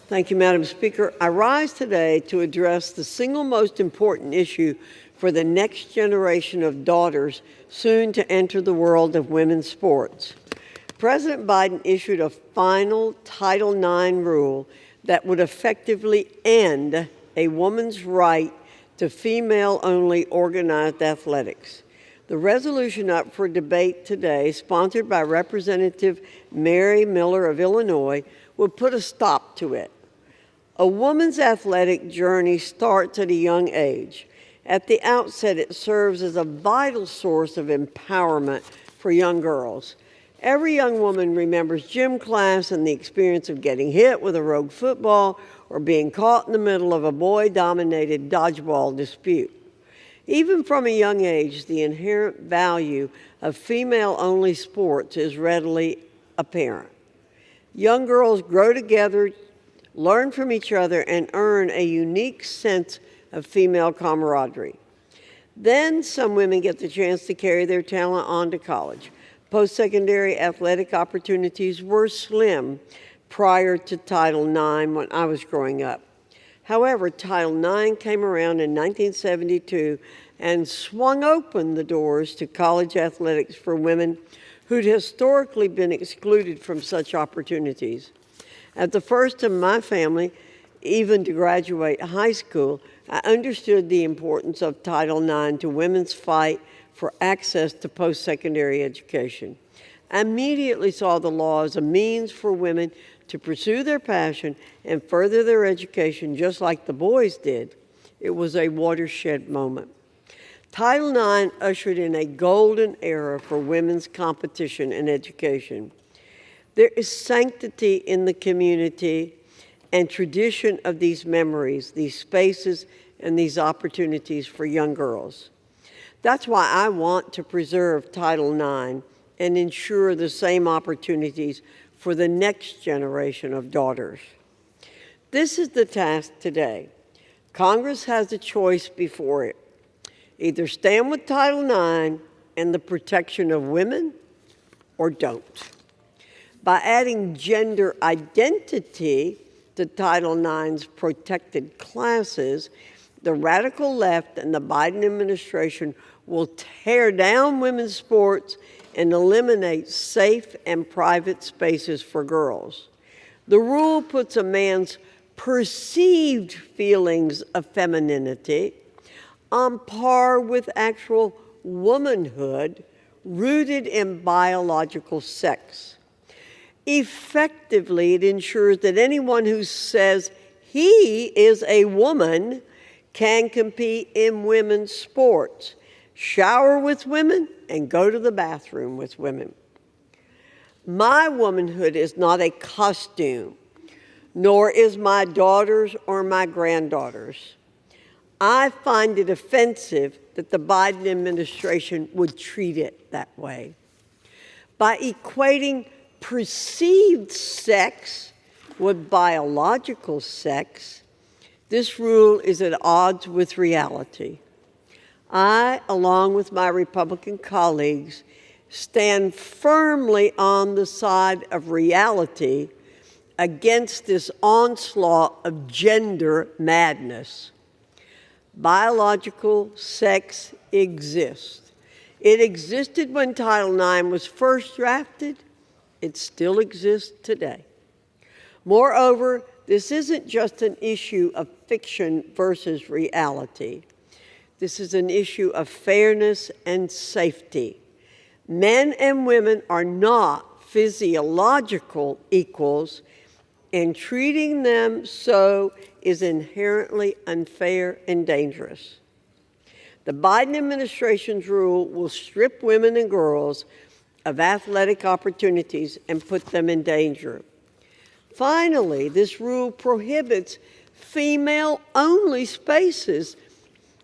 Thank you, Madam Speaker. I rise today to address the single most important issue for the next generation of daughters soon to enter the world of women's sports. President Biden issued a final Title IX rule that would effectively end a woman's right to female-only organized athletics. The resolution up for debate today, sponsored by Representative Mary Miller of Illinois, would put a stop to it. A woman's athletic journey starts at a young age. At the outset, it serves as a vital source of empowerment for young girls. Every young woman remembers gym class and the experience of getting hit with a rogue football or being caught in the middle of a boy-dominated dodgeball dispute. Even from a young age, the inherent value of female-only sports is readily apparent. Young girls grow together, learn from each other, and earn a unique sense of female camaraderie. Then some women get the chance to carry their talent on to college. Post-secondary athletic opportunities were slim prior to Title IX when I was growing up. However, Title IX came around in 1972 and swung open the doors to college athletics for women who'd historically been excluded from such opportunities. As the first of my family even to graduate high school, I understood the importance of Title IX to women's fight for access to post-secondary education. I immediately saw the law as a means for women to pursue their passion and further their education just like the boys did. It was a watershed moment. Title IX ushered in a golden era for women's competition and education. There is sanctity in the community and tradition of these memories, these spaces, and these opportunities for young girls. That's why I want to preserve Title IX and ensure the same opportunities for the next generation of daughters. This is the task today. Congress has a choice before it. Either stand with Title IX and the protection of women, or don't. By adding gender identity to Title IX's protected classes, the radical left and the Biden administration will tear down women's sports and eliminate safe and private spaces for girls. The rule puts a man's perceived feelings of femininity on par with actual womanhood rooted in biological sex. Effectively, it ensures that anyone who says he is a woman can compete in women's sports, shower with women, and go to the bathroom with women. My womanhood is not a costume, nor is my daughter's or my granddaughter's. I find it offensive that the Biden administration would treat it that way. By equating perceived sex with biological sex, this rule is at odds with reality. I, along with my Republican colleagues, stand firmly on the side of reality against this onslaught of gender madness. Biological sex exists. It existed when Title IX was first drafted. It still exists today. Moreover, this isn't just an issue of fiction versus reality. This is an issue of fairness and safety. Men and women are not physiological equals, and treating them so is inherently unfair and dangerous. The Biden administration's rule will strip women and girls of athletic opportunities and put them in danger. Finally, this rule prohibits female-only spaces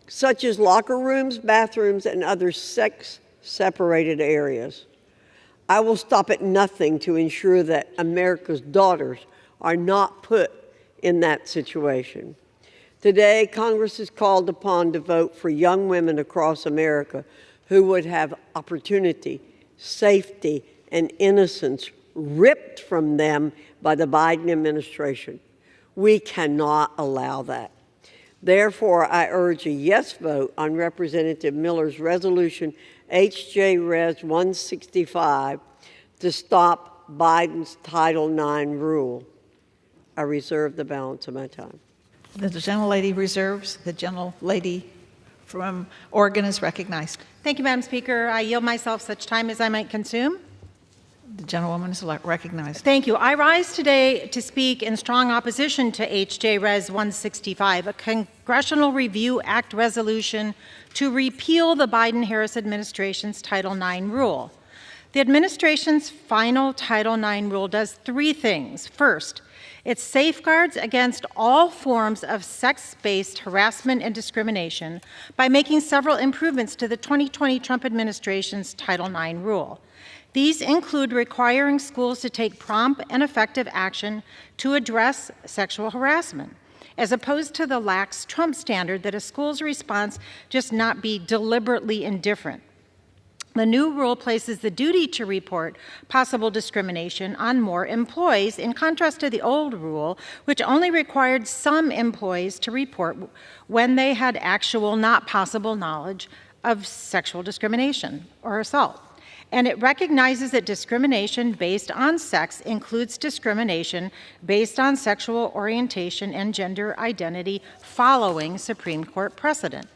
such as locker rooms, bathrooms, and other sex-separated areas. I will stop at nothing to ensure that America's daughters are not put in that situation. Today, Congress is called upon to vote for young women across America who would have opportunity, safety, and innocence ripped from them by the Biden administration. We cannot allow that. Therefore, I urge a yes vote on Representative Miller's resolution H.J. Res. 165 to stop Biden's Title IX rule. I reserve the balance of my time. The gentlelady reserves. The gentlelady from Oregon is recognized. Thank you, Madam Speaker. I yield myself such time as I might consume. The gentlewoman is recognized. Thank you. I rise today to speak in strong opposition to H.J. Res. 165, a Congressional Review Act resolution to repeal the Biden-Harris administration's Title IX rule. The administration's final Title IX rule does three things. First, it safeguards against all forms of sex-based harassment and discrimination by making several improvements to the 2020 Trump administration's Title IX rule. These include requiring schools to take prompt and effective action to address sexual harassment, as opposed to the lax Trump standard that a school's response just not be deliberately indifferent. The new rule places the duty to report possible discrimination on more employees, in contrast to the old rule, which only required some employees to report when they had actual, not possible knowledge of sexual discrimination or assault. And it recognizes that discrimination based on sex includes discrimination based on sexual orientation and gender identity following Supreme Court precedent.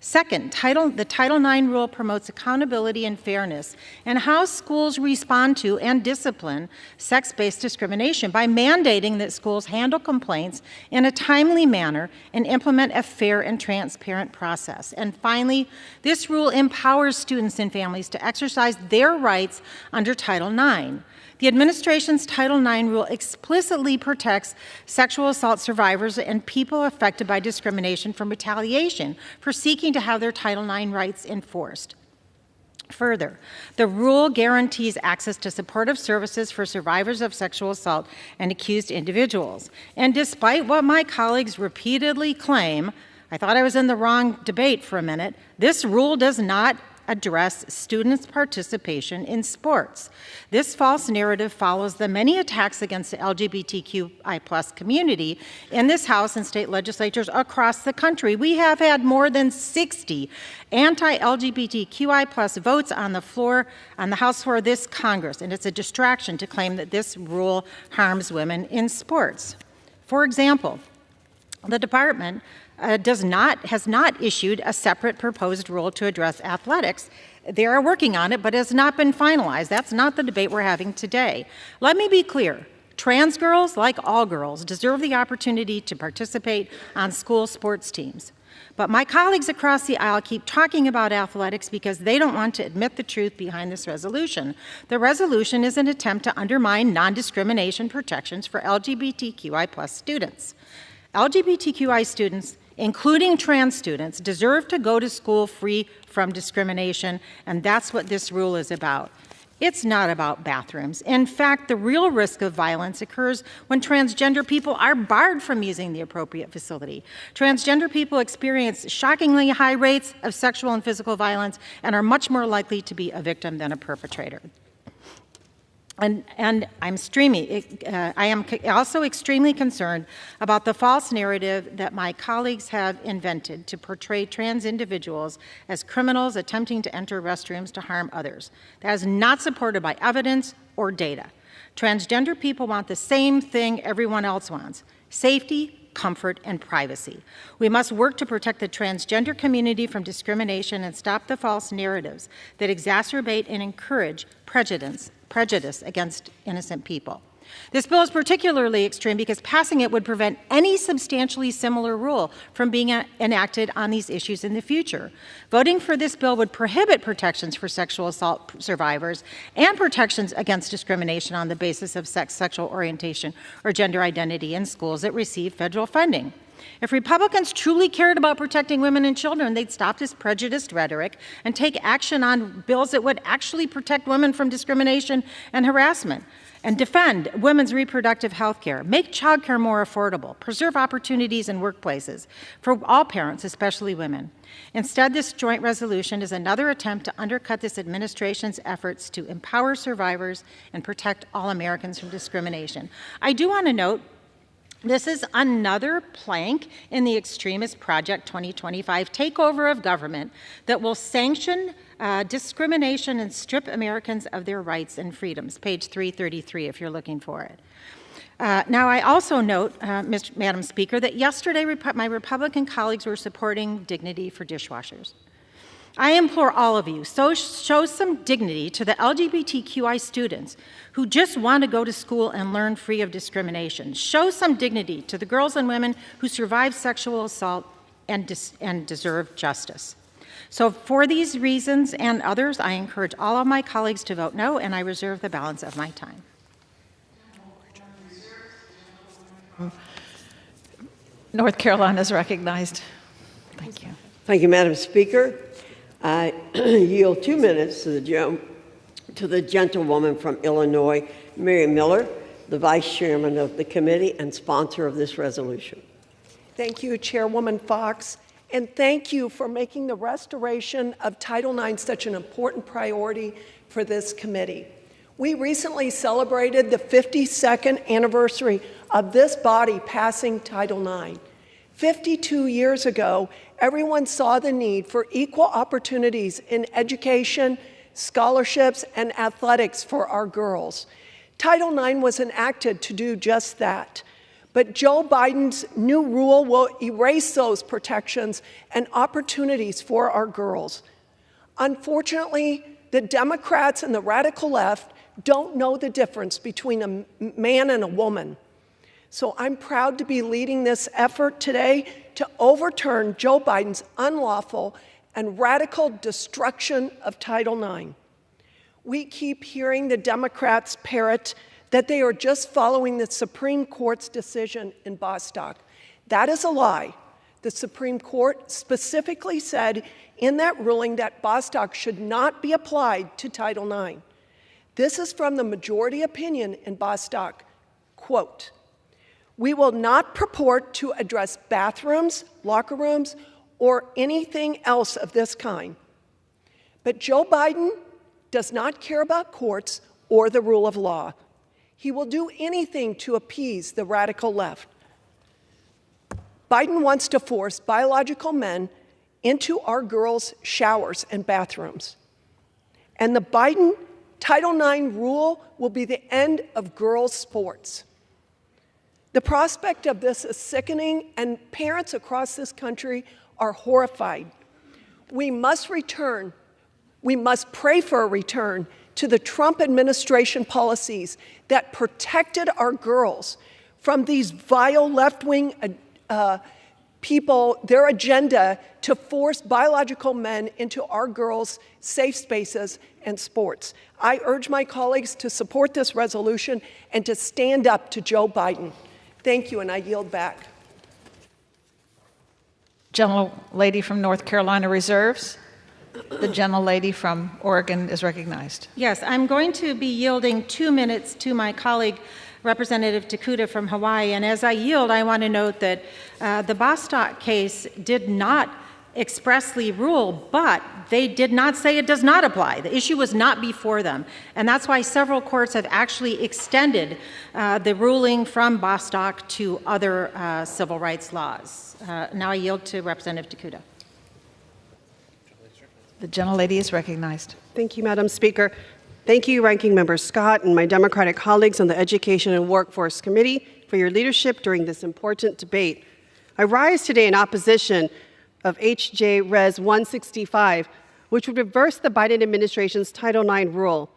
Second, the Title IX rule promotes accountability and fairness in how schools respond to and discipline sex-based discrimination by mandating that schools handle complaints in a timely manner and implement a fair and transparent process. And finally, this rule empowers students and families to exercise their rights under Title IX. The administration's Title IX rule explicitly protects sexual assault survivors and people affected by discrimination from retaliation for seeking to have their Title IX rights enforced. Further, the rule guarantees access to supportive services for survivors of sexual assault and accused individuals. And despite what my colleagues repeatedly claim, I thought I was in the wrong debate for a minute, this rule does not address students' participation in sports. This false narrative follows the many attacks against the LGBTQI+ community in this House and state legislatures across the country. We have had more than 60 anti-LGBTQI+ votes on the House floor of this Congress, and it's a distraction to claim that this rule harms women in sports. For example, the department has not issued a separate proposed rule to address athletics. They are working on it, but it has not been finalized. That's not the debate we're having today. Let me be clear. Trans girls, like all girls, deserve the opportunity to participate on school sports teams. But my colleagues across the aisle keep talking about athletics because they don't want to admit the truth behind this resolution. The resolution is an attempt to undermine non-discrimination protections for LGBTQI+ students. LGBTQI students, including trans students, deserve to go to school free from discrimination, and that's what this rule is about. It's not about bathrooms. In fact, the real risk of violence occurs when transgender people are barred from using the appropriate facility. Transgender people experience shockingly high rates of sexual and physical violence and are much more likely to be a victim than a perpetrator. And I am also extremely concerned about the false narrative that my colleagues have invented to portray trans individuals as criminals attempting to enter restrooms to harm others. That is not supported by evidence or data. Transgender people want the same thing everyone else wants: safety, comfort, and privacy. We must work to protect the transgender community from discrimination and stop the false narratives that exacerbate and encourage prejudice against innocent people. This bill is particularly extreme because passing it would prevent any substantially similar rule from being enacted on these issues in the future. Voting for this bill would prohibit protections for sexual assault survivors and protections against discrimination on the basis of sex, sexual orientation, or gender identity in schools that receive federal funding. If Republicans truly cared about protecting women and children, they'd stop this prejudiced rhetoric and take action on bills that would actually protect women from discrimination and harassment, and defend women's reproductive health care, make childcare more affordable, preserve opportunities in workplaces for all parents, especially women. Instead, this joint resolution is another attempt to undercut this administration's efforts to empower survivors and protect all Americans from discrimination. I do want to note This is another plank in the extremist Project 2025 takeover of government that will sanction discrimination and strip Americans of their rights and freedoms. Page 333, if you're looking for it. Now, I also note, Madam Speaker, that yesterday my Republican colleagues were supporting dignity for dishwashers. I implore all of you, show some dignity to the LGBTQI students who just want to go to school and learn free of discrimination. Show some dignity to the girls and women who survived sexual assault and deserve justice. So for these reasons and others, I encourage all of my colleagues to vote no, and I reserve the balance of my time. North Carolina is recognized. Thank you. Thank you, Madam Speaker. I yield 2 minutes to the gentlewoman from Illinois, Mary Miller, the Vice Chairman of the committee and sponsor of this resolution. Thank you, Chairwoman Fox, and thank you for making the restoration of Title IX such an important priority for this committee. We recently celebrated the 52nd anniversary of this body passing Title IX. 52 years ago, everyone saw the need for equal opportunities in education, scholarships, and athletics for our girls. Title IX was enacted to do just that. But Joe Biden's new rule will erase those protections and opportunities for our girls. Unfortunately, the Democrats and the radical left don't know the difference between a man and a woman. So I'm proud to be leading this effort today to overturn Joe Biden's unlawful and radical destruction of Title IX. We keep hearing the Democrats parrot that they are just following the Supreme Court's decision in Bostock. That is a lie. The Supreme Court specifically said in that ruling that Bostock should not be applied to Title IX. This is from the majority opinion in Bostock. Quote, "We will not purport to address bathrooms, locker rooms, or anything else of this kind. But Joe Biden does not care about courts or the rule of law. He will do anything to appease the radical left. Biden wants to force biological men into our girls' showers and bathrooms. And the Biden Title IX rule will be the end of girls' sports. The prospect of this is sickening, and parents across this country are horrified. We must pray for a return to the Trump administration policies that protected our girls from these vile left-wing people, their agenda to force biological men into our girls' safe spaces and sports. I urge my colleagues to support this resolution and to stand up to Joe Biden. Thank you, and I yield back. Gentlelady from North Carolina reserves. The gentlelady from Oregon is recognized. Yes, I'm going to be yielding 2 minutes to my colleague, Representative Takuda from Hawaii. And as I yield, I want to note that the Bostock case did not expressly rule, but they did not say it does not apply. The issue was not before them. And that's why several courts have actually extended the ruling from Bostock to other civil rights laws. Now I yield to Representative Takuda. The gentlelady is recognized. Thank you, Madam Speaker. Thank you, Ranking Member Scott and my Democratic colleagues on the Education and Workforce Committee for your leadership during this important debate. I rise today in opposition of H.J. Res. 165, which would reverse the Biden administration's Title IX rule.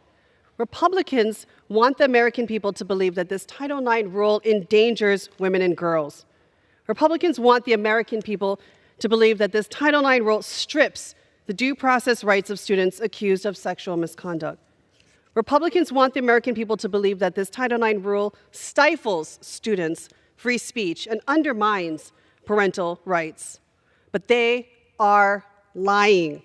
Republicans want the American people to believe that this Title IX rule endangers women and girls. Republicans want the American people to believe that this Title IX rule strips the due process rights of students accused of sexual misconduct. Republicans want the American people to believe that this Title IX rule stifles students' free speech and undermines parental rights. But they are lying.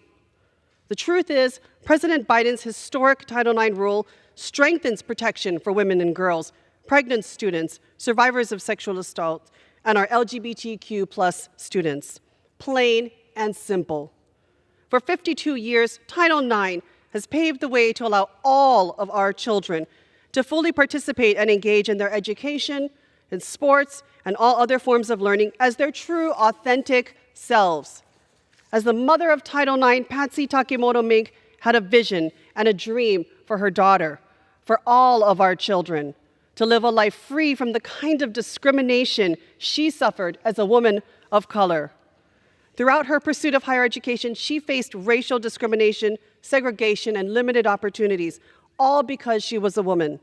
The truth is, President Biden's historic Title IX rule strengthens protection for women and girls, pregnant students, survivors of sexual assault, and our LGBTQ+ students. Plain and simple. For 52 years, Title IX has paved the way to allow all of our children to fully participate and engage in their education, in sports, and all other forms of learning as their true, authentic selves. As the mother of Title IX, Patsy Takemoto Mink had a vision and a dream for her daughter, for all of our children, to live a life free from the kind of discrimination she suffered as a woman of color. Throughout her pursuit of higher education, she faced racial discrimination, segregation, and limited opportunities, all because she was a woman.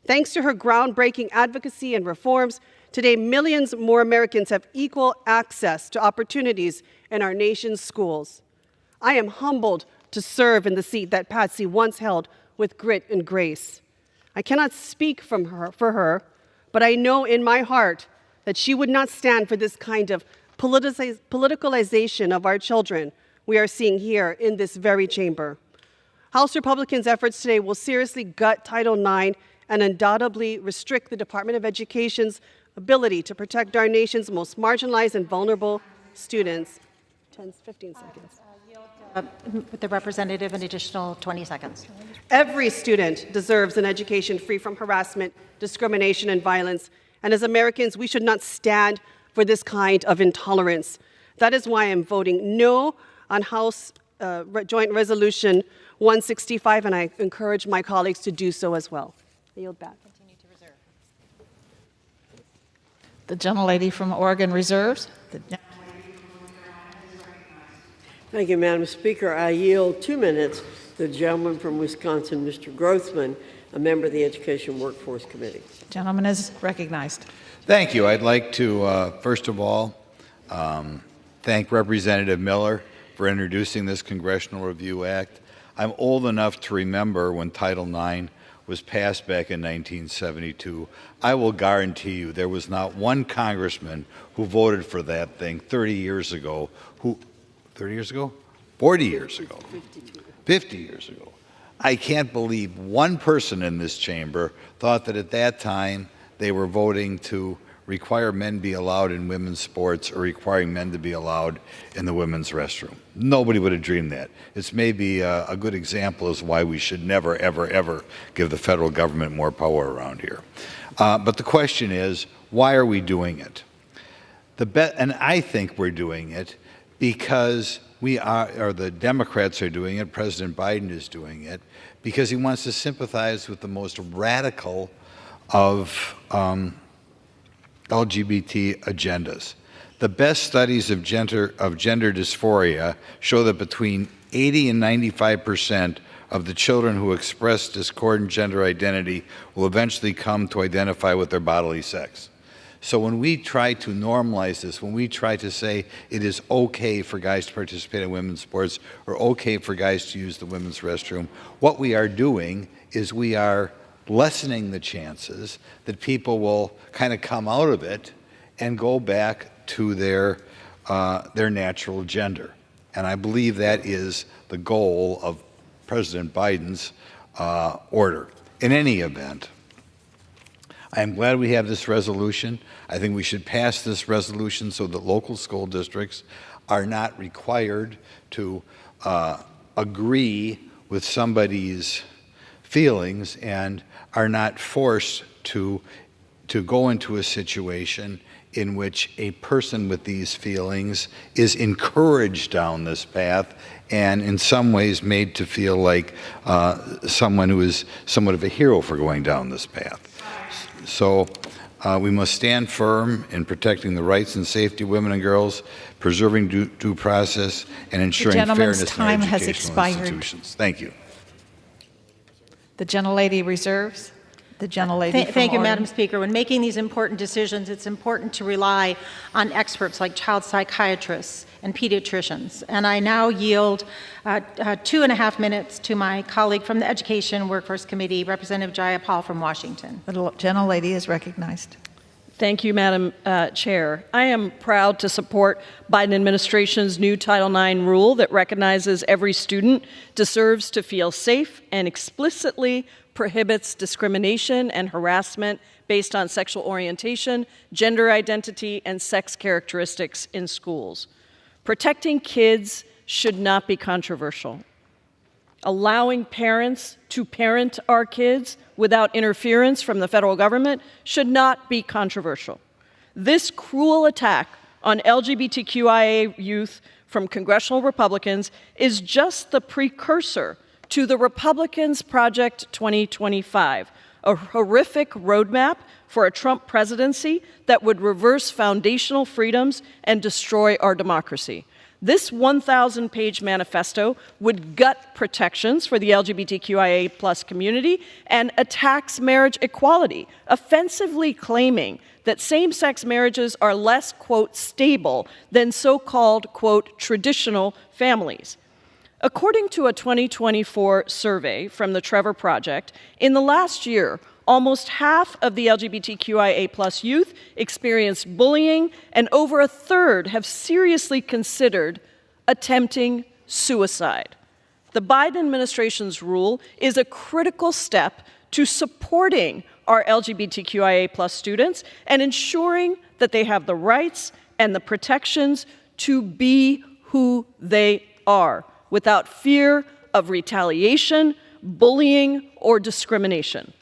Thanks to her groundbreaking advocacy and reforms, today millions more Americans have equal access to opportunities in our nation's schools. I am humbled to serve in the seat that Patsy once held with grit and grace. I cannot speak for her, but I know in my heart that she would not stand for this kind of politicalization of our children we are seeing here in this very chamber. House Republicans' efforts today will seriously gut Title IX and undoubtedly restrict the Department of Education's ability to protect our nation's most marginalized and vulnerable students. 15 seconds. With the representative, an additional 20 seconds. Every student deserves an education free from harassment, discrimination, and violence. And as Americans, we should not stand for this kind of intolerance. That is why I'm voting no on House Joint Resolution 165, and I encourage my colleagues to do so as well. I yield back. Continue to reserve. The gentlelady from Oregon reserves. Thank you, Madam Speaker. I yield 2 minutes to the gentleman from Wisconsin, Mr. Grothman, a member of the Education Workforce Committee. The gentleman is recognized. Thank you. I'd like to, first of all, thank Representative Miller for introducing this Congressional Review Act. I'm old enough to remember when Title IX was passed back in 1972. I will guarantee you there was not one congressman who voted for that thing 30 years ago 30 years ago? 40 years ago. 50 years ago. I can't believe one person in this chamber thought that at that time they were voting to require men be allowed in women's sports or requiring men to be allowed in the women's restroom. Nobody would have dreamed that. It's maybe a good example as why we should never, ever, ever give the federal government more power around here. But the question is, why are we doing it? And I think we're doing it because the Democrats are doing it, President Biden is doing it, because he wants to sympathize with the most radical of LGBT agendas. The best studies of gender dysphoria show that between 80 and 95% of the children who express discordant gender identity will eventually come to identify with their bodily sex. So when we try to normalize this, when we try to say it is okay for guys to participate in women's sports or okay for guys to use the women's restroom, what we are doing is we are lessening the chances that people will kind of come out of it and go back to their natural gender. And I believe that is the goal of President Biden's order. In any event, I am glad we have this resolution. I think we should pass this resolution so that local school districts are not required to agree with somebody's feelings and are not forced to go into a situation in which a person with these feelings is encouraged down this path and in some ways made to feel like someone who is somewhat of a hero for going down this path. So we must stand firm in protecting the rights and safety of women and girls, preserving due process, and ensuring fairness in our educational institutions. Thank you. The gentlelady reserves. The gentlelady from Thank you, Oregon. Madam Speaker. When making these important decisions, it's important to rely on experts like child psychiatrists and pediatricians. And I now yield 2.5 minutes to my colleague from the Education Workforce Committee, Representative Jayapal from Washington. The gentlelady is recognized. Thank you, Madam Chair. I am proud to support Biden administration's new Title IX rule that recognizes every student deserves to feel safe and explicitly prohibits discrimination and harassment based on sexual orientation, gender identity, and sex characteristics in schools. Protecting kids should not be controversial. Allowing parents to parent our kids without interference from the federal government should not be controversial. This cruel attack on LGBTQIA youth from congressional Republicans is just the precursor to the Republicans' Project 2025, a horrific roadmap for a Trump presidency that would reverse foundational freedoms and destroy our democracy. This 1,000-page manifesto would gut protections for the LGBTQIA+ community and attacks marriage equality, offensively claiming that same-sex marriages are less, quote, stable than so-called, quote, traditional families. According to a 2024 survey from the Trevor Project, in the last year, almost half of the LGBTQIA+ youth experienced bullying, and over a third have seriously considered attempting suicide. The Biden administration's rule is a critical step to supporting our LGBTQIA+ students and ensuring that they have the rights and the protections to be who they are, without fear of retaliation, bullying, or discrimination.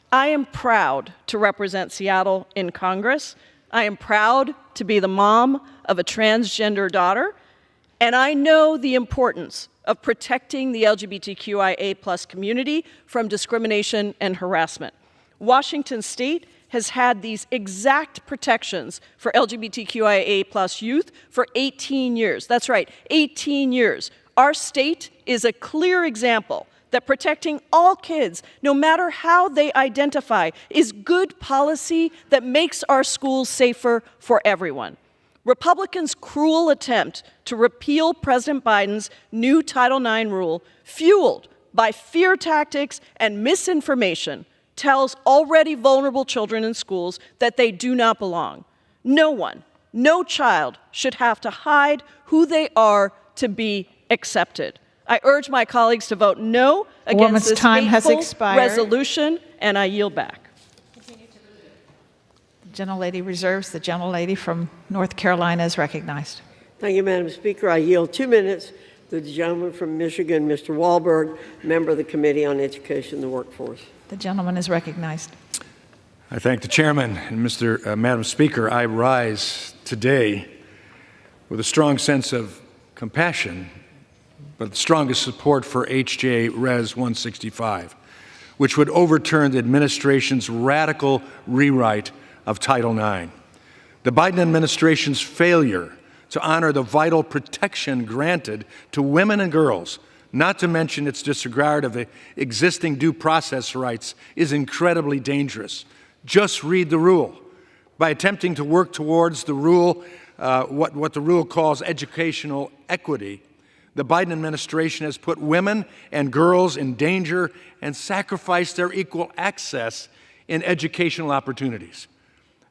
I am proud to represent Seattle in Congress. I am proud to be the mom of a transgender daughter, and I know the importance of protecting the LGBTQIA+ community from discrimination and harassment. Washington State has had these exact protections for LGBTQIA+ youth for 18 years. That's right, 18 years. Our state is a clear example that protecting all kids, no matter how they identify, is good policy that makes our schools safer for everyone. Republicans' cruel attempt to repeal President Biden's new Title IX rule, fueled by fear tactics and misinformation, tells already vulnerable children in schools that they do not belong. No one, no child should have to hide who they are to be accepted. I urge my colleagues to vote no against this hateful resolution, and I yield back. The gentlelady reserves. The gentlelady from North Carolina is recognized. Thank you, Madam Speaker. I yield 2 minutes to the gentleman from Michigan, Mr. Wahlberg, member of the Committee on Education and the Workforce. The gentleman is recognized. I thank the chairman and Madam Speaker. I rise today with a strong sense of compassion, but the strongest support for H.J. Res. 165, which would overturn the administration's radical rewrite of Title IX. The Biden administration's failure to honor the vital protection granted to women and girls, not to mention its disregard of the existing due process rights, is incredibly dangerous. Just read the rule. By attempting to work towards the rule, what the rule calls educational equity, the Biden administration has put women and girls in danger and sacrificed their equal access in educational opportunities.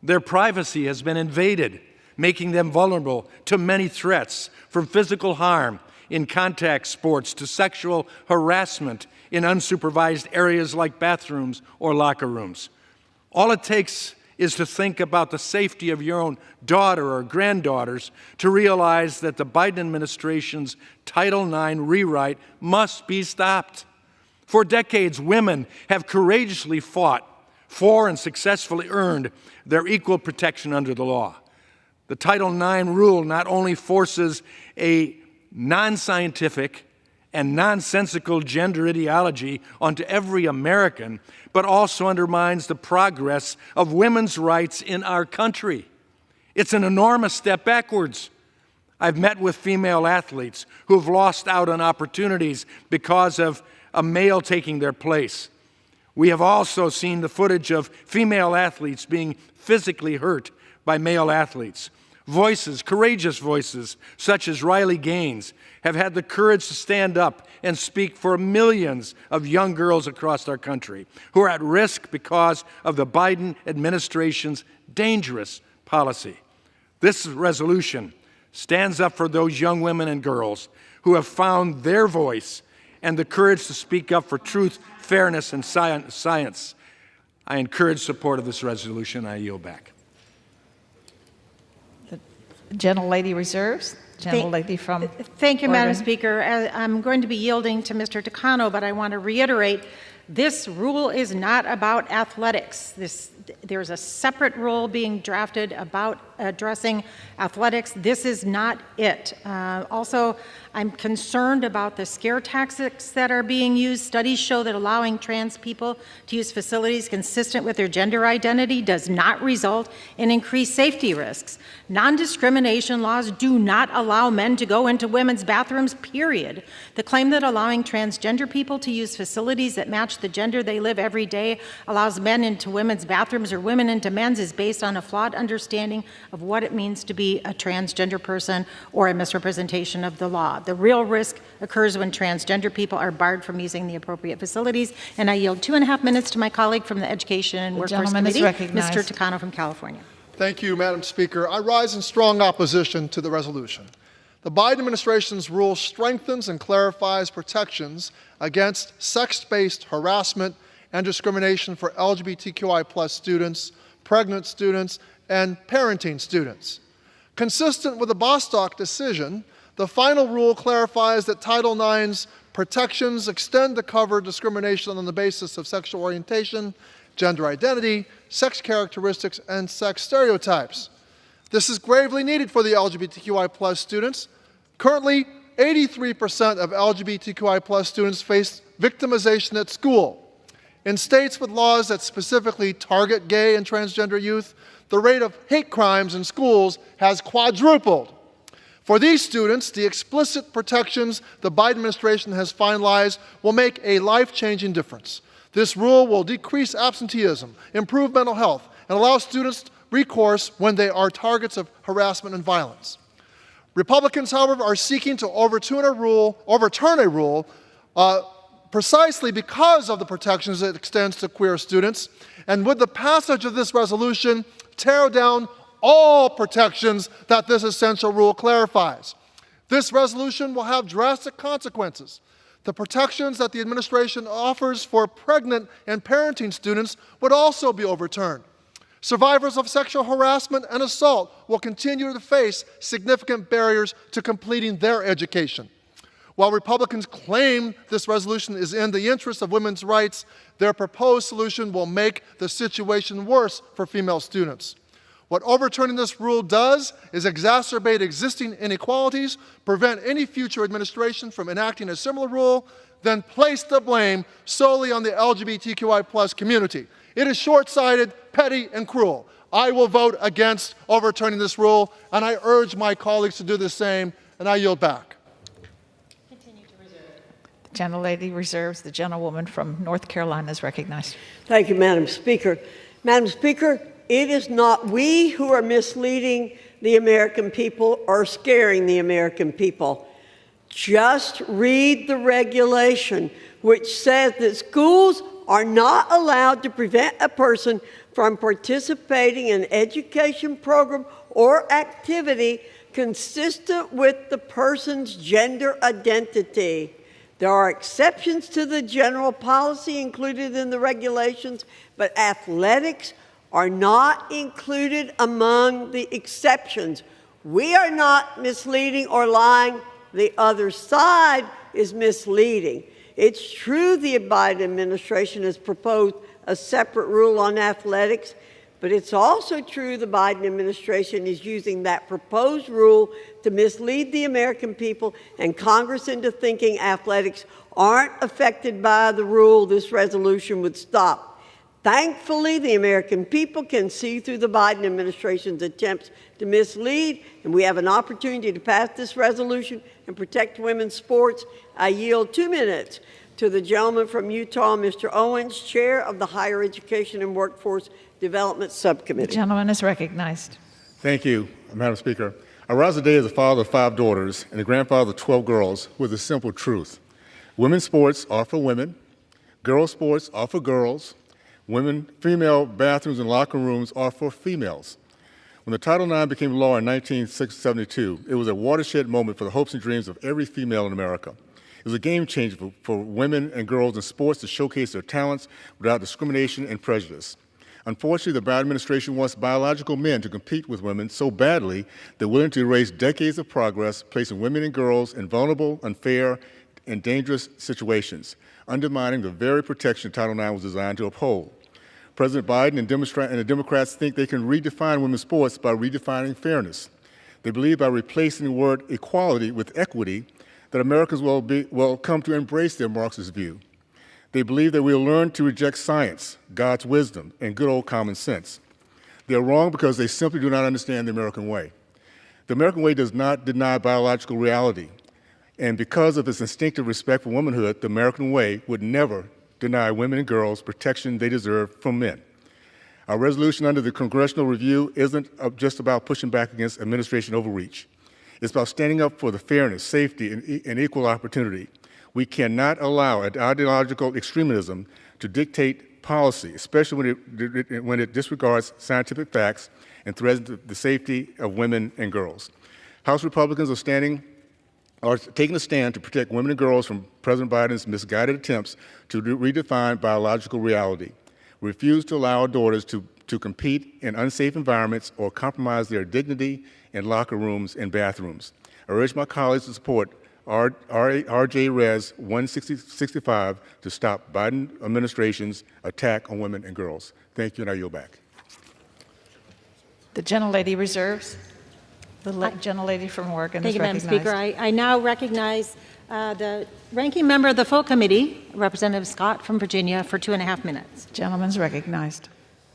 Their privacy has been invaded, making them vulnerable to many threats, from physical harm in contact sports to sexual harassment in unsupervised areas like bathrooms or locker rooms. All it takes is to think about the safety of your own daughter or granddaughters to realize that the Biden administration's Title IX rewrite must be stopped. For decades, women have courageously fought for and successfully earned their equal protection under the law. The Title IX rule not only forces a non-scientific and nonsensical gender ideology onto every American, but also undermines the progress of women's rights in our country. It's an enormous step backwards. I've met with female athletes who have lost out on opportunities because of a male taking their place. We have also seen the footage of female athletes being physically hurt by male athletes. Voices, courageous voices, such as Riley Gaines, have had the courage to stand up and speak for millions of young girls across our country who are at risk because of the Biden administration's dangerous policy. This resolution stands up for those young women and girls who have found their voice and the courage to speak up for truth, fairness, and science. I encourage support of this resolution. I yield back. The gentlelady reserves. Gentlelady from Thank you, Madam Oregon. Speaker. I'm going to be yielding to Mr. Takano, but I want to reiterate this rule is not about athletics. There's a separate rule being drafted about addressing athletics. This is not it. Also, I'm concerned about the scare tactics that are being used. Studies show that allowing trans people to use facilities consistent with their gender identity does not result in increased safety risks. Non-discrimination laws do not allow men to go into women's bathrooms, period. The claim that allowing transgender people to use facilities that match the gender they live every day allows men into women's bathrooms or women into men's is based on a flawed understanding of what it means to be a transgender person or a misrepresentation of the law. The real risk occurs when transgender people are barred from using the appropriate facilities. And I yield 2.5 minutes to my colleague from the Education and Workforce Committee, Mr. Takano from California. Thank you, Madam Speaker. I rise in strong opposition to the resolution. The Biden administration's rule strengthens and clarifies protections against sex-based harassment and discrimination for LGBTQI+ students, pregnant students, and parenting students. Consistent with the Bostock decision, the final rule clarifies that Title IX's protections extend to cover discrimination on the basis of sexual orientation, gender identity, sex characteristics, and sex stereotypes. This is gravely needed for the LGBTQI+ students. Currently, 83% of LGBTQI+ students face victimization at school. In states with laws that specifically target gay and transgender youth, the rate of hate crimes in schools has quadrupled. For these students, the explicit protections the Biden administration has finalized will make a life-changing difference. This rule will decrease absenteeism, improve mental health, and allow students recourse when they are targets of harassment and violence. Republicans, however, are seeking to overturn a rule precisely because of the protections it extends to queer students, and with the passage of this resolution, tear down all protections that this essential rule clarifies. This resolution will have drastic consequences. The protections that the administration offers for pregnant and parenting students would also be overturned. Survivors of sexual harassment and assault will continue to face significant barriers to completing their education. While Republicans claim this resolution is in the interest of women's rights, their proposed solution will make the situation worse for female students. What overturning this rule does is exacerbate existing inequalities, prevent any future administration from enacting a similar rule, then place the blame solely on the LGBTQI+ community. It is short-sighted, petty, and cruel. I will vote against overturning this rule, and I urge my colleagues to do the same, and I yield back. The gentlelady reserves. The gentlewoman from North Carolina is recognized. Thank you, Madam Speaker. Madam Speaker, it is not we who are misleading the American people or scaring the American people. Just read the regulation, which says that schools are not allowed to prevent a person from participating in an education program or activity consistent with the person's gender identity. There are exceptions to the general policy included in the regulations, but athletics are not included among the exceptions. We are not misleading or lying. The other side is misleading. It's true the Biden administration has proposed a separate rule on athletics, but it's also true the Biden administration is using that proposed rule to mislead the American people and Congress into thinking athletics aren't affected by the rule this resolution would stop. Thankfully, the American people can see through the Biden administration's attempts to mislead, and we have an opportunity to pass this resolution and protect women's sports. I yield 2 minutes to the gentleman from Utah, Mr. Owens, Chair of the Higher Education and Workforce Development Subcommittee. The gentleman is recognized. Thank you, Madam Speaker. I rise today as a father of 5 daughters and a grandfather of 12 girls with a simple truth. Women's sports are for women. Girls' sports are for girls. Female bathrooms and locker rooms are for females. When the Title IX became law in 1972, it was a watershed moment for the hopes and dreams of every female in America. It was a game changer for women and girls in sports to showcase their talents without discrimination and prejudice. Unfortunately, the Biden administration wants biological men to compete with women so badly they're willing to erase decades of progress, placing women and girls in vulnerable, unfair, and dangerous situations, undermining the very protection Title IX was designed to uphold. President Biden and the Democrats think they can redefine women's sports by redefining fairness. They believe by replacing the word equality with equity that Americans will come to embrace their Marxist view. They believe that we'll learn to reject science, God's wisdom, and good old common sense. They're wrong because they simply do not understand the American way. The American way does not deny biological reality, and because of its instinctive respect for womanhood, the American way would never deny women and girls protection they deserve from men. Our resolution under the congressional review isn't just about pushing back against administration overreach. It's about standing up for the fairness, safety, and equal opportunity. We cannot allow ideological extremism to dictate policy, especially when it disregards scientific facts and threatens the safety of women and girls. House Republicans are taking a stand to protect women and girls from President Biden's misguided attempts to redefine biological reality. We refuse to allow our daughters to compete in unsafe environments or compromise their dignity in locker rooms and bathrooms. I urge my colleagues to support RJ Res 165 to stop Biden administration's attack on women and girls. Thank you, and I yield back. The gentlelady reserves. The gentlelady from Oregon Thank is you, Madam recognized. Speaker. I now recognize the ranking member of the full committee, Representative Scott from Virginia, for 2.5 minutes. Gentleman's recognized.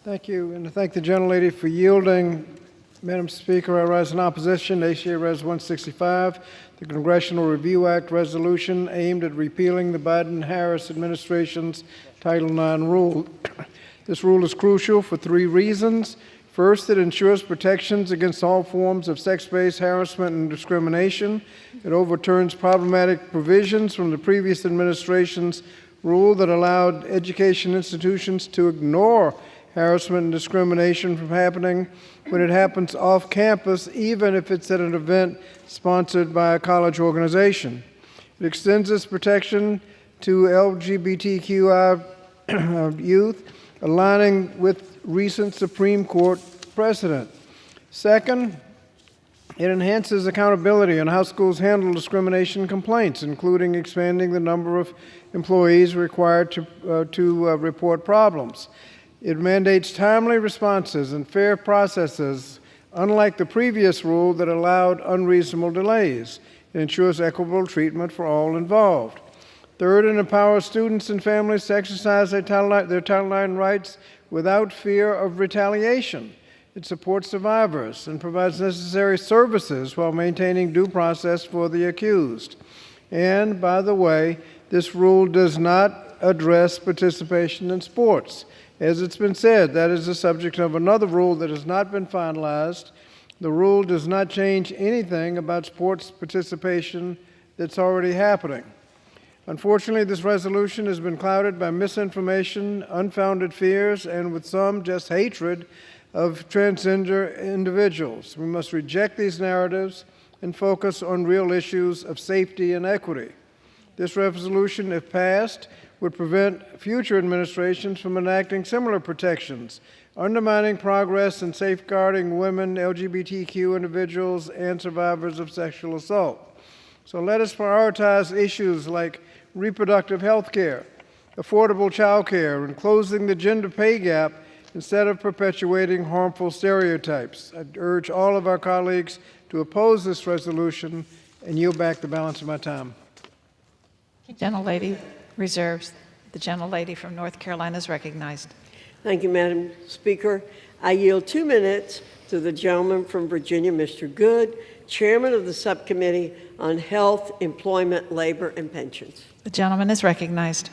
Thank you, and to thank the gentlelady for yielding. Madam Speaker, I rise in opposition to HA Res 165, the Congressional Review Act resolution aimed at repealing the Biden-Harris administration's Title IX rule. This rule is crucial for 3 reasons. First, it ensures protections against all forms of sex-based harassment and discrimination. It overturns problematic provisions from the previous administration's rule that allowed education institutions to ignore harassment and discrimination from happening when it happens off campus, even if it's at an event sponsored by a college organization. It extends this protection to LGBTQI youth, aligning with recent Supreme Court precedent. Second, it enhances accountability on how schools handle discrimination complaints, including expanding the number of employees required to report problems. It mandates timely responses and fair processes, unlike the previous rule that allowed unreasonable delays. It ensures equitable treatment for all involved. Third, it empowers students and families to exercise their Title IX rights without fear of retaliation. It supports survivors and provides necessary services while maintaining due process for the accused. And, by the way, this rule does not address participation in sports. As it's been said, that is the subject of another rule that has not been finalized. The rule does not change anything about sports participation that's already happening. Unfortunately, this resolution has been clouded by misinformation, unfounded fears, and with some, just hatred of transgender individuals. We must reject these narratives and focus on real issues of safety and equity. This resolution, if passed, would prevent future administrations from enacting similar protections, undermining progress in safeguarding women, LGBTQ individuals, and survivors of sexual assault. So let us prioritize issues like reproductive health care, affordable child care, and closing the gender pay gap instead of perpetuating harmful stereotypes. I urge all of our colleagues to oppose this resolution and yield back the balance of my time. Gentlelady reserves. The gentlelady from North Carolina is recognized. Thank you, Madam Speaker. I yield 2 minutes to the gentleman from Virginia, Mr. Good, Chairman of the Subcommittee on Health, Employment, Labor, and Pensions. The gentleman is recognized.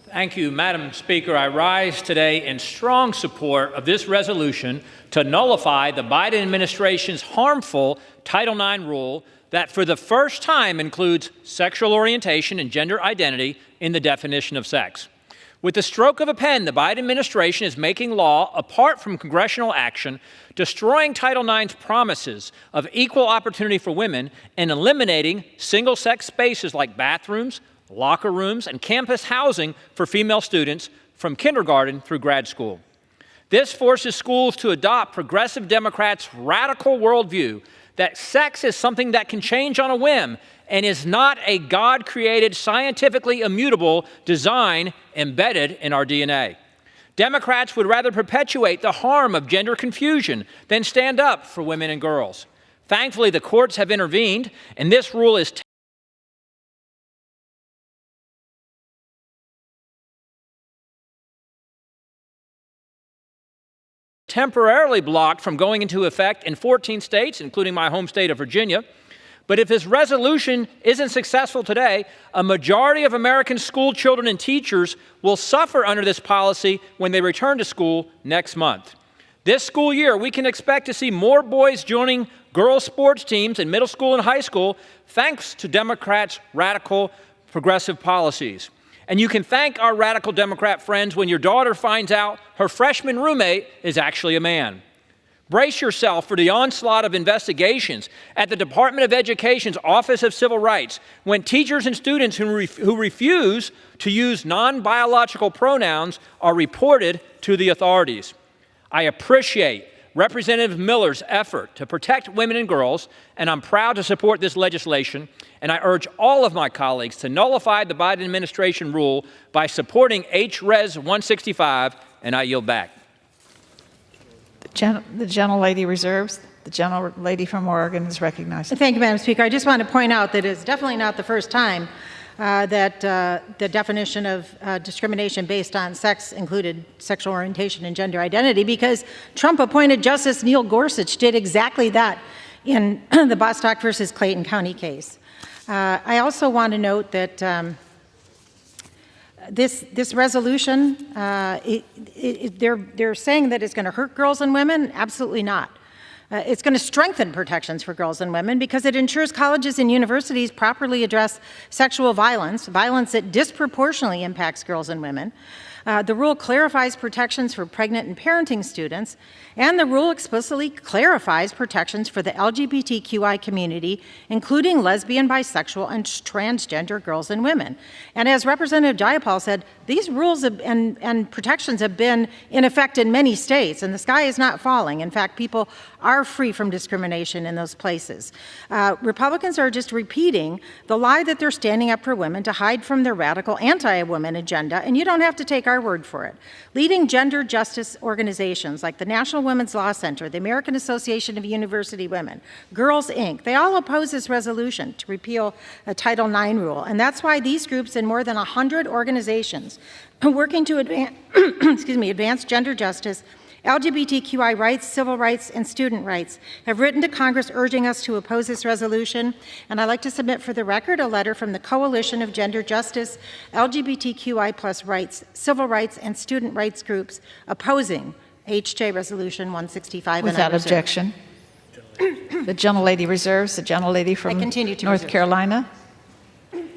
Thank you, Madam Speaker. I rise today in strong support of this resolution to nullify the Biden administration's harmful Title IX rule that for the first time includes sexual orientation and gender identity in the definition of sex. With the stroke of a pen, the Biden administration is making law apart from congressional action, destroying Title IX's promises of equal opportunity for women and eliminating single-sex spaces like bathrooms, locker rooms, and campus housing for female students from kindergarten through grad school. This forces schools to adopt progressive Democrats' radical worldview that sex is something that can change on a whim and is not a God-created, scientifically immutable design embedded in our DNA. Democrats would rather perpetuate the harm of gender confusion than stand up for women and girls. Thankfully, the courts have intervened, and this rule is temporarily blocked from going into effect in 14 states, including my home state of Virginia. But if this resolution isn't successful today, a majority of American school children and teachers will suffer under this policy when they return to school next month. This school year, we can expect to see more boys joining girls' sports teams in middle school and high school, thanks to Democrats' radical progressive policies. And you can thank our radical Democrat friends when your daughter finds out her freshman roommate is actually a man. Brace yourself for the onslaught of investigations at the Department of Education's Office of Civil Rights when teachers and students who refuse to use non-biological pronouns are reported to the authorities. I appreciate Representative Miller's effort to protect women and girls, and I'm proud to support this legislation, and I urge all of my colleagues to nullify the Biden administration rule by supporting H-Res 165, and I yield back. The gentlelady reserves. The gentlelady from Oregon is recognized. Thank you, Madam Speaker. I just want to point out that it's definitely not the first time that the definition of discrimination based on sex included sexual orientation and gender identity, because Trump-appointed Justice Neil Gorsuch did exactly that in the Bostock versus Clayton County case. I also want to note that this resolution, they're saying that it's going to hurt girls and women. Absolutely not. It's going to strengthen protections for girls and women because it ensures colleges and universities properly address sexual violence, violence that disproportionately impacts girls and women. The rule clarifies protections for pregnant and parenting students, and the rule explicitly clarifies protections for the LGBTQI community, including lesbian, bisexual, and transgender girls and women. And as Representative Jayapal said, these rules and protections have been in effect in many states, and the sky is not falling. In fact, people are free from discrimination in those places. Republicans are just repeating the lie that they're standing up for women to hide from their radical anti-women agenda, and you don't have to take our word for it. Leading gender justice organizations like the National Women's Law Center, the American Association of University Women, Girls Inc., they all oppose this resolution to repeal a Title IX rule, and that's why these groups and more than 100 organizations working to advance gender justice, LGBTQI rights, civil rights, and student rights have written to Congress urging us to oppose this resolution, and I'd like to submit for the record a letter from the Coalition of Gender Justice, LGBTQI plus rights, civil rights, and student rights groups opposing HJ Resolution 165. Without objection. The gentlelady reserves. The gentlelady from North Carolina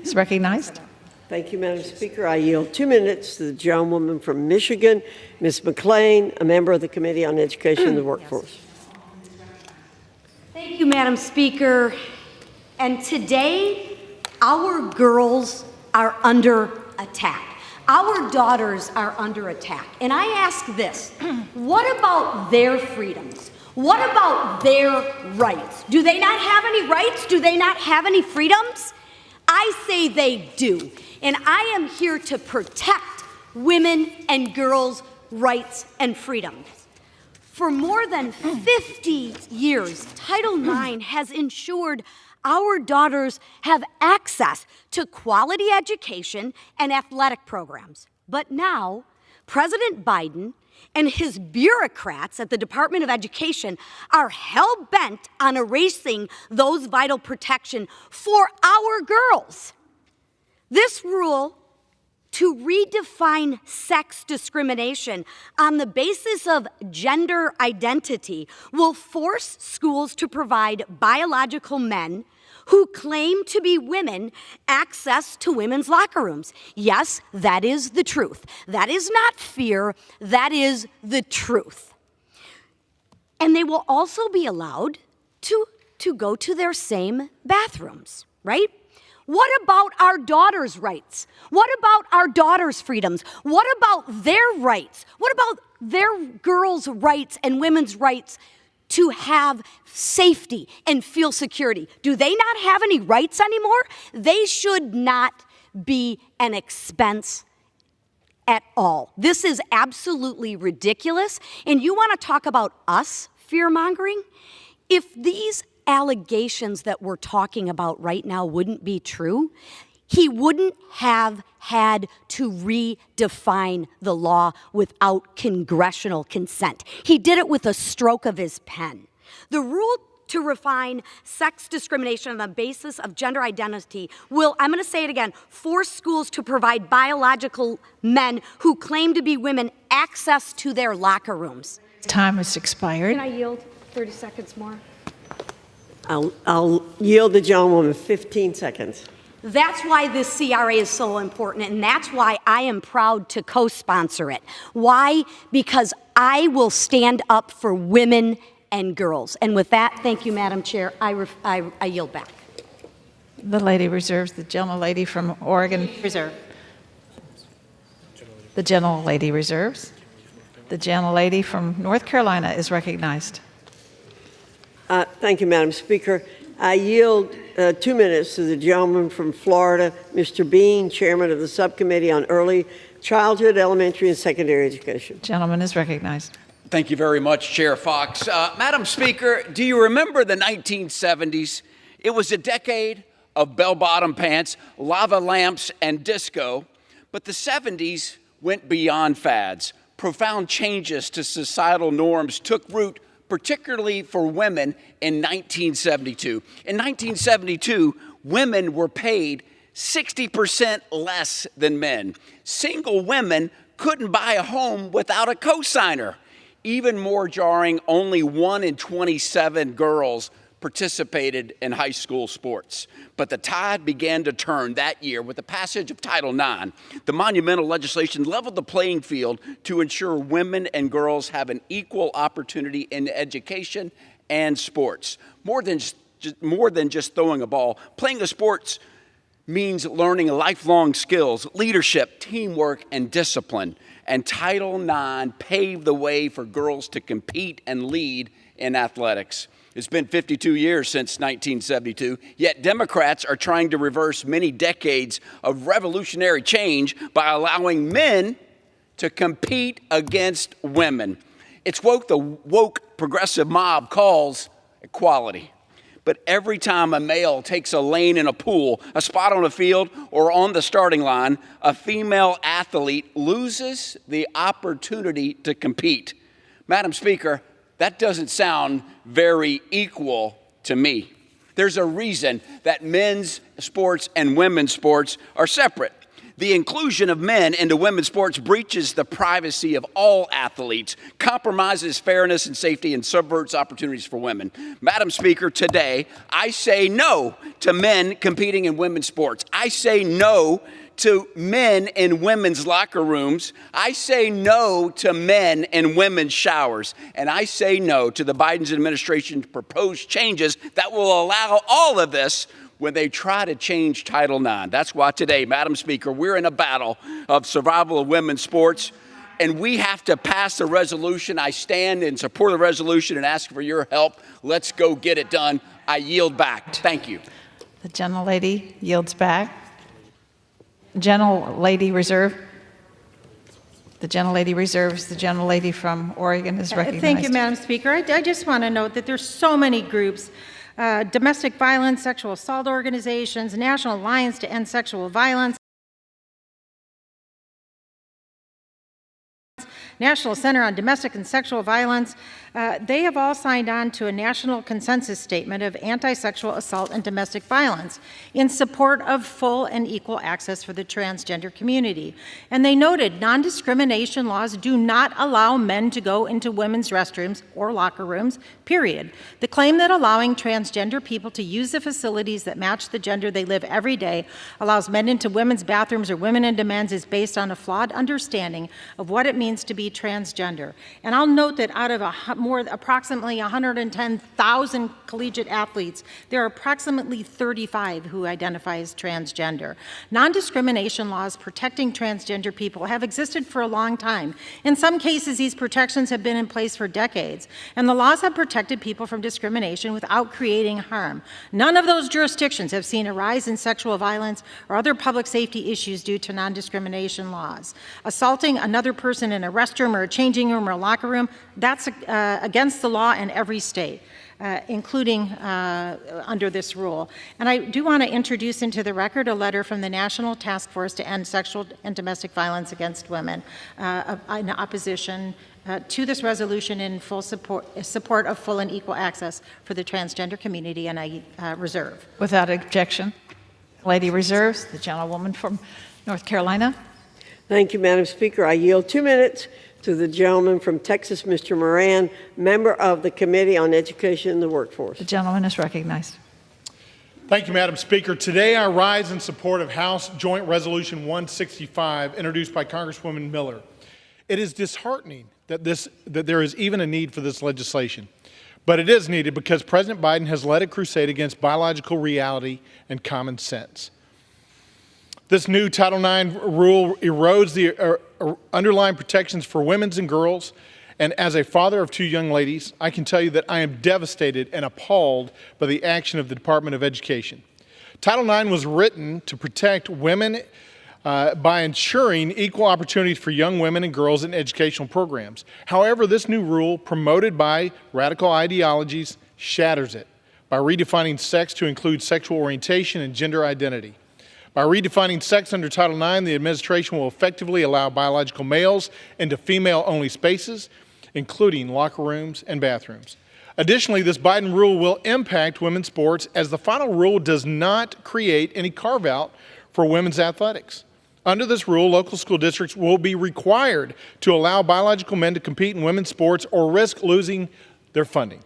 is recognized. Thank you, Madam Speaker. I yield 2 minutes to the gentlewoman from Michigan, Ms. McClain, a member of the Committee on Education and the Workforce. Thank you, Madam Speaker. And today, our girls are under attack. Our daughters are under attack. And I ask this, what about their freedoms? What about their rights? Do they not have any rights? Do they not have any freedoms? I say they do. And I am here to protect women and girls' rights and freedoms. For more than 50 years, Title IX has ensured our daughters have access to quality education and athletic programs. But now, President Biden and his bureaucrats at the Department of Education are hell-bent on erasing those vital protections for our girls. This rule to redefine sex discrimination on the basis of gender identity will force schools to provide biological men who claim to be women access to women's locker rooms. Yes, that is the truth. That is not fear. That is the truth. And they will also be allowed to go to their same bathrooms, right? What about our daughters' rights? What about our daughters' freedoms? What about their rights? What about their girls' rights and women's rights to have safety and feel security. Do they not have any rights anymore? They should not be an expense at all. This is absolutely ridiculous. And you want to talk about us fear-mongering? If these allegations that we're talking about right now wouldn't be true, he wouldn't have had to redefine the law without congressional consent. He did it with a stroke of his pen. The rule to refine sex discrimination on the basis of gender identity will, I'm going to say it again, force schools to provide biological men who claim to be women access to their locker rooms. Time has expired. Can I yield 30 seconds more? I'll yield the gentlewoman 15 seconds. That's why this CRA is so important, and that's why I am proud to co-sponsor it. Why? Because I will stand up for women and girls. And with that, thank you, Madam Chair. I yield back. The lady reserves. The gentlelady from Oregon. Reserve. The gentlelady reserves. The gentlelady from North Carolina is recognized. Thank you, Madam Speaker. I yield 2 minutes to the gentleman from Florida, Mr. Bean, Chairman of the Subcommittee on Early Childhood, Elementary, and Secondary Education. Gentleman is recognized. Thank you very much, Chair Fox. Madam Speaker, do you remember the 1970s? It was a decade of bell-bottom pants, lava lamps, and disco. But the 70s went beyond fads. Profound changes to societal norms took root, particularly for women, in 1972. In 1972, women were paid 60% less than men. Single women couldn't buy a home without a cosigner. Even more jarring, only 1 in 27 girls participated in high school sports. But the tide began to turn that year with the passage of Title IX. The monumental legislation leveled the playing field to ensure women and girls have an equal opportunity in education and sports. More than just throwing a ball, playing a sports means learning lifelong skills, leadership, teamwork, and discipline. And Title IX paved the way for girls to compete and lead in athletics. It's been 52 years since 1972, yet Democrats are trying to reverse many decades of revolutionary change by allowing men to compete against women. It's what the woke progressive mob calls equality. But every time a male takes a lane in a pool, a spot on a field, or on the starting line, a female athlete loses the opportunity to compete. Madam Speaker, that doesn't sound very equal to me. There's a reason that men's sports and women's sports are separate. The inclusion of men into women's sports breaches the privacy of all athletes, compromises fairness and safety, and subverts opportunities for women. Madam Speaker, today, I say no to men competing in women's sports. I say no to men in women's locker rooms. I say no to men in women's showers. And I say no to the Biden administration's proposed changes that will allow all of this when they try to change Title IX. That's why today, Madam Speaker, we're in a battle of survival of women's sports, and we have to pass a resolution. I stand in support of the resolution and ask for your help. Let's go get it done. I yield back. Thank you. The gentlelady yields back. Gentlelady reserve. The gentlelady reserves. The gentlelady from Oregon is recognized. Thank you, Madam Speaker. I just want to note that there's so many groups, domestic violence, sexual assault organizations, National Alliance to End Sexual Violence, National Center on Domestic and Sexual Violence. They have all signed on to a national consensus statement of anti-sexual assault and domestic violence in support of full and equal access for the transgender community. And they noted non-discrimination laws do not allow men to go into women's restrooms or locker rooms, period. The claim that allowing transgender people to use the facilities that match the gender they live every day allows men into women's bathrooms or women into men's is based on a flawed understanding of what it means to be transgender. And I'll note that out of approximately 110,000 collegiate athletes, there are approximately 35 who identify as transgender. Non-discrimination laws protecting transgender people have existed for a long time. In some cases, these protections have been in place for decades, and the laws have protected people from discrimination without creating harm. None of those jurisdictions have seen a rise in sexual violence or other public safety issues due to non-discrimination laws. Assaulting another person in a restroom or a changing room or a locker room, that's against the law in every state, including under this rule. And I do want to introduce into the record a letter from the National Task Force to End Sexual and Domestic Violence Against Women in opposition to this resolution in full support of full and equal access for the transgender community, and I reserve. Without objection. Lady reserves. The gentlewoman from North Carolina. Thank you, Madam Speaker. I yield 2 minutes to the gentleman from Texas, Mr. Moran, member of the Committee on Education and the Workforce. The gentleman is recognized. Thank you, Madam Speaker. Today I rise in support of House Joint Resolution 165, introduced by Congresswoman Miller. It is disheartening that there is even a need for this legislation. But it is needed because President Biden has led a crusade against biological reality and common sense. This new Title IX rule erodes the underlying protections for women and girls. And as a father of 2 young ladies, I can tell you that I am devastated and appalled by the action of the Department of Education. Title IX was written to protect women by ensuring equal opportunities for young women and girls in educational programs. However, this new rule, promoted by radical ideologies, shatters it by redefining sex to include sexual orientation and gender identity. By redefining sex under Title IX, the administration will effectively allow biological males into female-only spaces, including locker rooms and bathrooms. Additionally, this Biden rule will impact women's sports, as the final rule does not create any carve-out for women's athletics. Under this rule, local school districts will be required to allow biological men to compete in women's sports or risk losing their funding.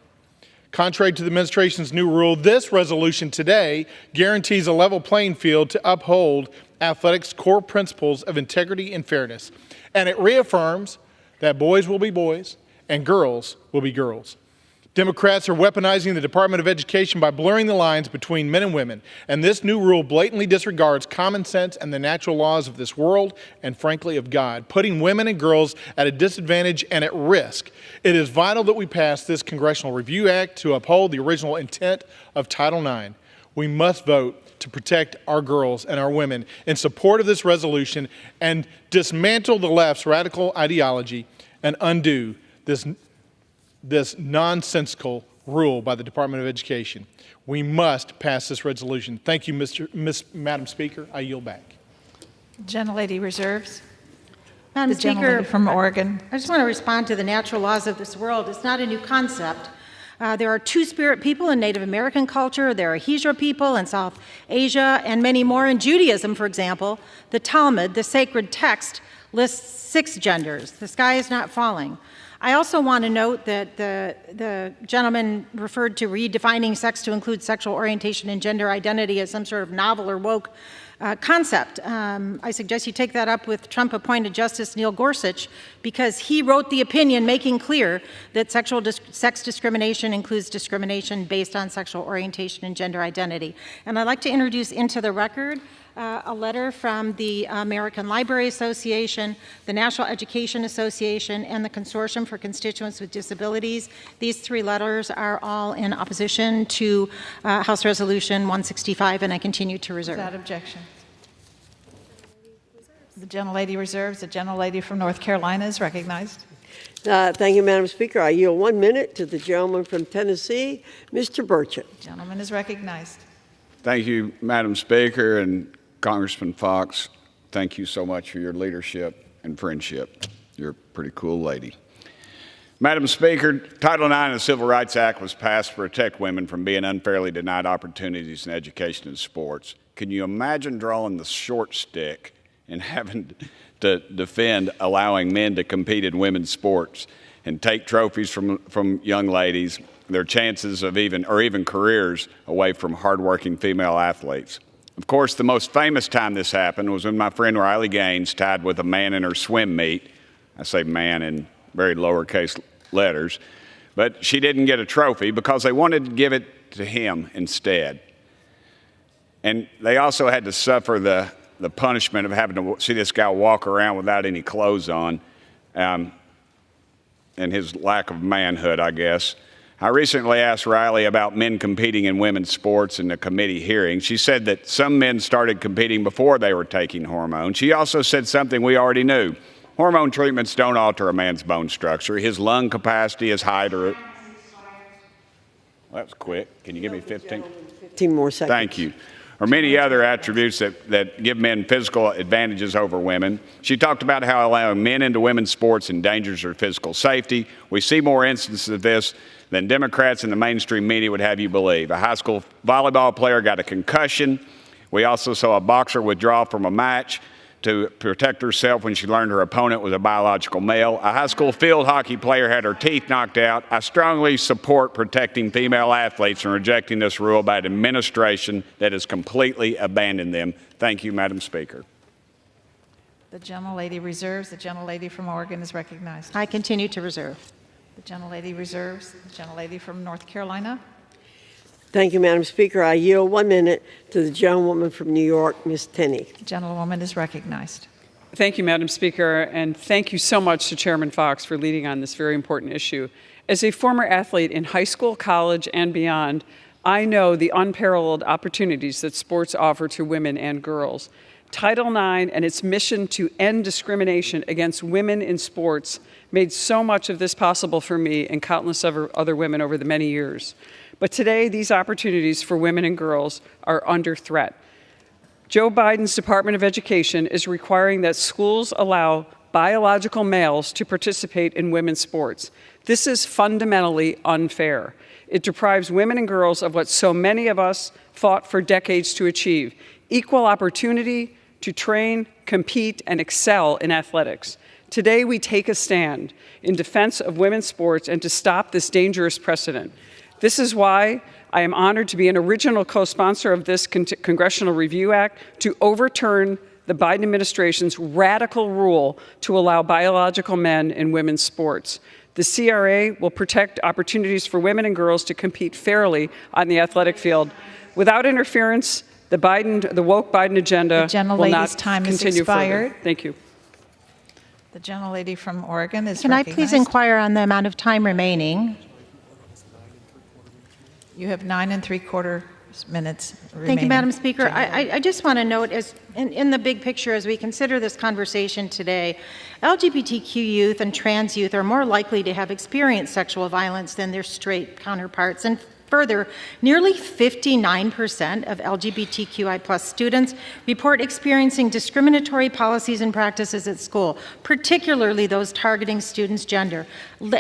Contrary to the administration's new rule, this resolution today guarantees a level playing field to uphold athletics' core principles of integrity and fairness. And it reaffirms that boys will be boys and girls will be girls. Democrats are weaponizing the Department of Education by blurring the lines between men and women, and this new rule blatantly disregards common sense and the natural laws of this world and, frankly, of God, putting women and girls at a disadvantage and at risk. It is vital that we pass this Congressional Review Act to uphold the original intent of Title IX. We must vote to protect our girls and our women in support of this resolution and dismantle the left's radical ideology and undo this nonsensical rule by the Department of Education. We must pass this resolution. Thank you, Madam Speaker. I yield back. Gentlelady reserves. Madam The Speaker, from Oregon. I just want to respond to the natural laws of this world. It's not a new concept. There are Two-Spirit people in Native American culture. There are Hijra people in South Asia, and many more. In Judaism, for example, the Talmud, the sacred text, lists 6 genders. The sky is not falling. I also want to note that the gentleman referred to redefining sex to include sexual orientation and gender identity as some sort of novel or woke concept. I suggest you take that up with Trump-appointed Justice Neil Gorsuch, because he wrote the opinion making clear that sex discrimination includes discrimination based on sexual orientation and gender identity. And I'd like to introduce into the record a letter from the American Library Association, the National Education Association, and the Consortium for Constituents with Disabilities. These 3 letters are all in opposition to House Resolution 165, and I continue to reserve. Without objection. The gentlelady reserves. The gentlelady from North Carolina is recognized. Thank you, Madam Speaker. I yield 1 minute to the gentleman from Tennessee, Mr. Burchett. The gentleman is recognized. Thank you, Madam Speaker, and Congressman Fox, thank you so much for your leadership and friendship. You're a pretty cool lady. Madam Speaker, Title IX of the Civil Rights Act was passed to protect women from being unfairly denied opportunities in education and sports. Can you imagine drawing the short stick and having to defend allowing men to compete in women's sports and take trophies from young ladies, their chances of even careers away from hardworking female athletes? Of course, the most famous time this happened was when my friend Riley Gaines tied with a man in her swim meet. I say man in very lowercase letters, but she didn't get a trophy because they wanted to give it to him instead. And they also had to suffer the punishment of having to see this guy walk around without any clothes on, and his lack of manhood, I guess. I recently asked Riley about men competing in women's sports in the committee hearing. She said that some men started competing before they were taking hormones. She also said something we already knew. Hormone treatments don't alter a man's bone structure. His lung capacity, his height, or... Well, that was quick. Can you give me 15? 15 more seconds. Thank you. Or many other attributes that give men physical advantages over women. She talked about how allowing men into women's sports endangers their physical safety. We see more instances of this than Democrats in the mainstream media would have you believe. A high school volleyball player got a concussion. We also saw a boxer withdraw from a match to protect herself when she learned her opponent was a biological male. A high school field hockey player had her teeth knocked out. I strongly support protecting female athletes and rejecting this rule by an administration that has completely abandoned them. Thank you, Madam Speaker. The gentlelady reserves. The gentlelady from Oregon is recognized. I continue to reserve. The gentlelady reserves. The gentlelady from North Carolina. Thank you, Madam Speaker. I yield 1 minute to the gentlewoman from New York, Ms. Tenney. The gentlewoman is recognized. Thank you, Madam Speaker, and thank you so much to Chairman Fox for leading on this very important issue. As a former athlete in high school, college, and beyond, I know the unparalleled opportunities that sports offer to women and girls. Title IX and its mission to end discrimination against women in sports made so much of this possible for me and countless other women over the many years. But today, these opportunities for women and girls are under threat. Joe Biden's Department of Education is requiring that schools allow biological males to participate in women's sports. This is fundamentally unfair. It deprives women and girls of what so many of us fought for decades to achieve: equal opportunity to train, compete, and excel in athletics. Today, we take a stand in defense of women's sports and to stop this dangerous precedent. This is why I am honored to be an original co-sponsor of this Congressional Review Act to overturn the Biden administration's radical rule to allow biological men in women's sports. The CRA will protect opportunities for women and girls to compete fairly on the athletic field. Without interference, the woke Biden agenda will not continue further. Thank you. The gentlelady from Oregon is Can recognized. I please inquire on the amount of time remaining? You have 9 3/4 minutes remaining. Thank you, Madam Speaker. I just want to note, as in the big picture, as we consider this conversation today, LGBTQ youth and trans youth are more likely to have experienced sexual violence than their straight counterparts. And further, nearly 59% of LGBTQI+ students report experiencing discriminatory policies and practices at school, particularly those targeting students' gender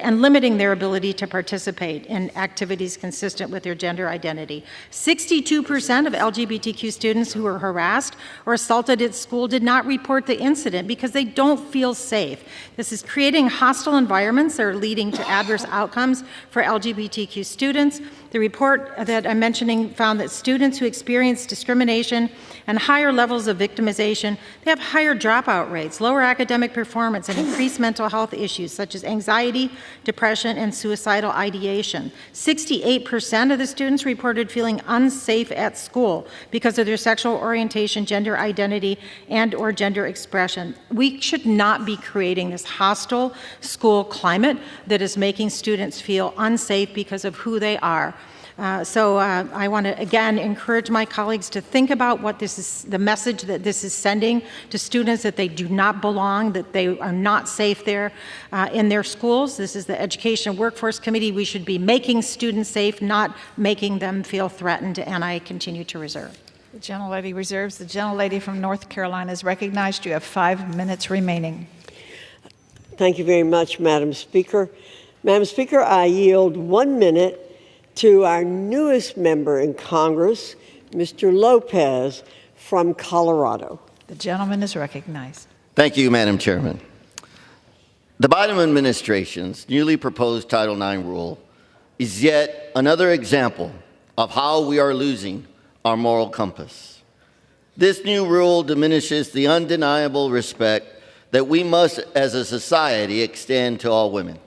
and limiting their ability to participate in activities consistent with their gender identity. 62% of LGBTQ students who were harassed or assaulted at school did not report the incident because they don't feel safe. This is creating hostile environments that are leading to adverse outcomes for LGBTQ students. The report that I'm mentioning found that students who experience discrimination and higher levels of victimization, they have higher dropout rates, lower academic performance, and increased mental health issues such as anxiety, depression, and suicidal ideation. 68% of the students reported feeling unsafe at school because of their sexual orientation, gender identity, and/or gender expression. We should not be creating this hostile school climate that is making students feel unsafe because of who they are. So I want to again encourage my colleagues to think about what this is, the message that this is sending to students, that they do not belong, that they are not safe there in their schools. This is the Education and Workforce Committee. We should be making students safe, not making them feel threatened, and I continue to reserve. The gentlelady reserves. The gentlelady from North Carolina is recognized. You have 5 minutes remaining. Thank you very much, Madam Speaker. Madam Speaker, I yield 1 minute to our newest member in Congress, Mr. Lopez from Colorado. The gentleman is recognized. Thank you, Madam Chairman. The Biden administration's newly proposed Title IX rule is yet another example of how we are losing our moral compass. This new rule diminishes the undeniable respect that we must, as a society, extend to all women.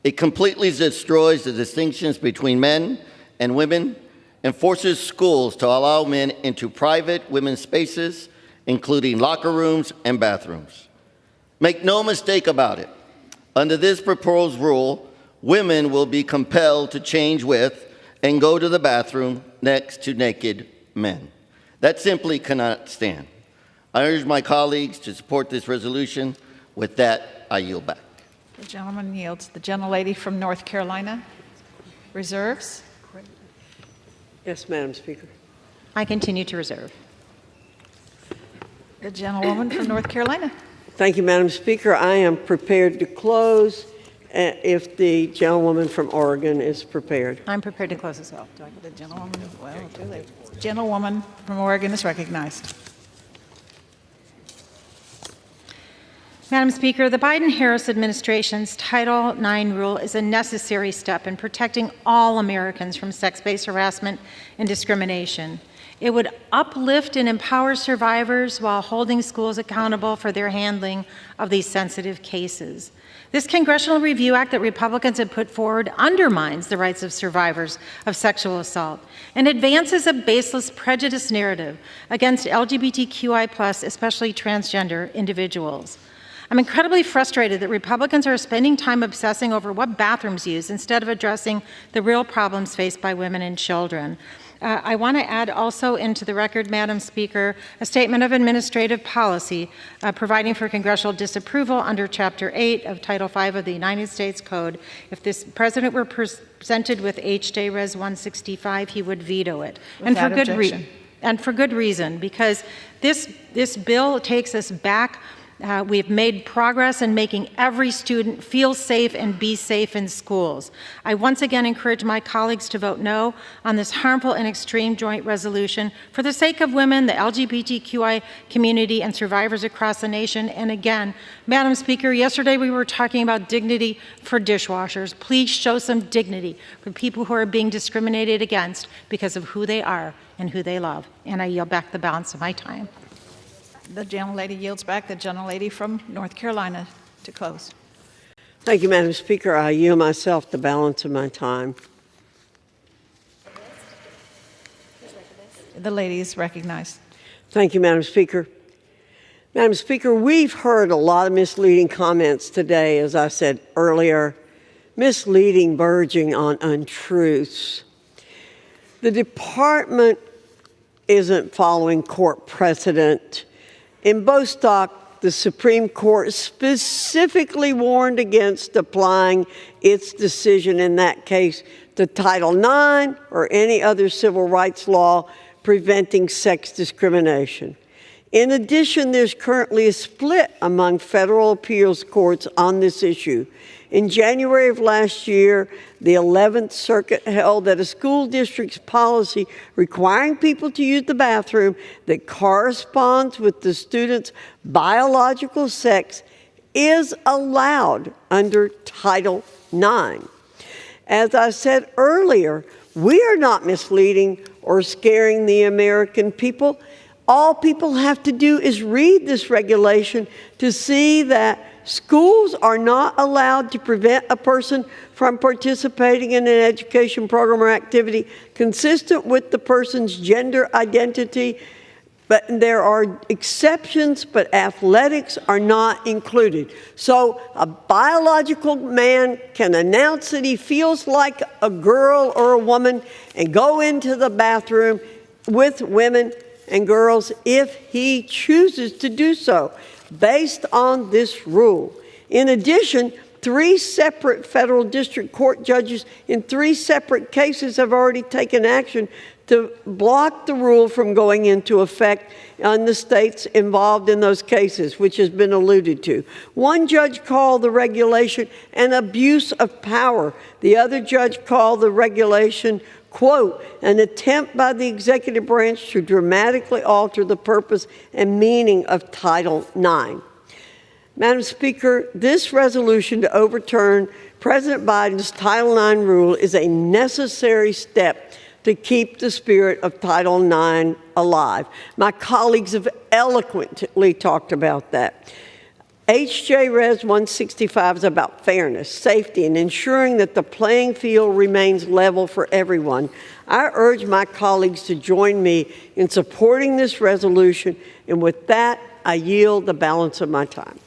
It completely destroys the distinctions between men and women and forces schools to allow men into private women's spaces, including locker rooms and bathrooms. Make no mistake about it. Under this proposed rule, women will be compelled to change with and go to the bathroom next to naked men. That simply cannot stand. I urge my colleagues to support this resolution. With that, I yield back. The gentleman yields. The gentlelady from North Carolina reserves. Yes, Madam Speaker. I continue to reserve. The gentlewoman from North Carolina. Thank you, Madam Speaker. I am prepared to close if the gentlewoman from Oregon is prepared. I'm prepared to close as well. Do I get the gentlewoman? Well, too late. Gentlewoman from Oregon is recognized. Madam Speaker, the Biden-Harris administration's Title IX rule is a necessary step in protecting all Americans from sex-based harassment and discrimination. It would uplift and empower survivors while holding schools accountable for their handling of these sensitive cases. This Congressional Review Act that Republicans have put forward undermines the rights of survivors of sexual assault and advances a baseless prejudice narrative against LGBTQI+, especially transgender individuals. I'm incredibly frustrated that Republicans are spending time obsessing over what bathrooms use instead of addressing the real problems faced by women and children. I want to add also into the record, Madam Speaker, a statement of administrative policy providing for congressional disapproval under Chapter 8 of Title V of the United States Code. If this president were presented with H.J. Res. 165, he would veto it. And for good reason, because this bill takes us back. We've made progress in making every student feel safe and be safe in schools. I once again encourage my colleagues to vote no on this harmful and extreme joint resolution for the sake of women, the LGBTQI community, and survivors across the nation. And again, Madam Speaker, yesterday we were talking about dignity for dishwashers. Please show some dignity for people who are being discriminated against because of who they are and who they love. And I yield back the balance of my time. The gentlelady yields back. The gentlelady from North Carolina to close. Thank you, Madam Speaker. I yield myself the balance of my time. The lady is recognized. Thank you, Madam Speaker. Madam Speaker, we've heard a lot of misleading comments today, as I said earlier, misleading, verging on untruths. The department isn't following court precedent. In Bostock, the Supreme Court specifically warned against applying its decision in that case to Title IX or any other civil rights law preventing sex discrimination. In addition, there's currently a split among federal appeals courts on this issue. In January of last year, the 11th Circuit held that a school district's policy requiring people to use the bathroom that corresponds with the student's biological sex is allowed under Title IX. As I said earlier, we are not misleading or scaring the American people. All people have to do is read this regulation to see that schools are not allowed to prevent a person from participating in an education program or activity consistent with the person's gender identity, but there are exceptions, but athletics are not included. So a biological man can announce that he feels like a girl or a woman and go into the bathroom with women and girls if he chooses to do so, based on this rule. In addition, 3 separate federal district court judges in 3 separate cases have already taken action to block the rule from going into effect on the states involved in those cases, which has been alluded to. One judge called the regulation an abuse of power. The other judge called the regulation, quote, an attempt by the executive branch to dramatically alter the purpose and meaning of Title IX. Madam Speaker, this resolution to overturn President Biden's Title IX rule is a necessary step to keep the spirit of Title IX alive. My colleagues have eloquently talked about that. HJ Res 165 is about fairness, safety, and ensuring that the playing field remains level for everyone. I urge my colleagues to join me in supporting this resolution, and with that, I yield the balance of my time.